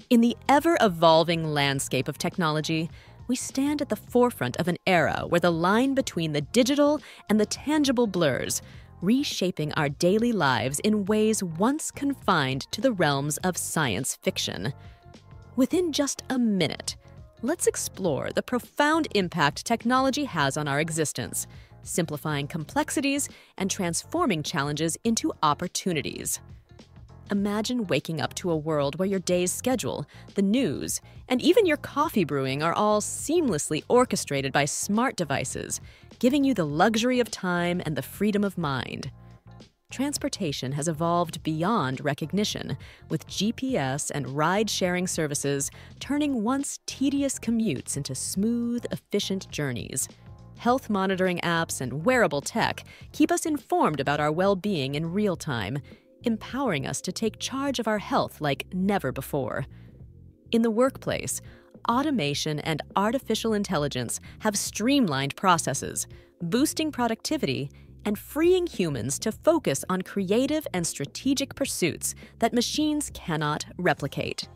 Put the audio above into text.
In the ever-evolving landscape of technology, we stand at the forefront of an era where the line between the digital and the tangible blurs, reshaping our daily lives in ways once confined to the realms of science fiction. Within just a minute, let's explore the profound impact technology has on our existence, simplifying complexities and transforming challenges into opportunities. Imagine waking up to a world where your day's schedule, the news, and even your coffee brewing are all seamlessly orchestrated by smart devices, giving you the luxury of time and the freedom of mind. Transportation has evolved beyond recognition, with GPS and ride-sharing services turning once tedious commutes into smooth, efficient journeys. Health monitoring apps and wearable tech keep us informed about our well-being in real time, empowering us to take charge of our health like never before. In the workplace, automation and artificial intelligence have streamlined processes, boosting productivity and freeing humans to focus on creative and strategic pursuits that machines cannot replicate.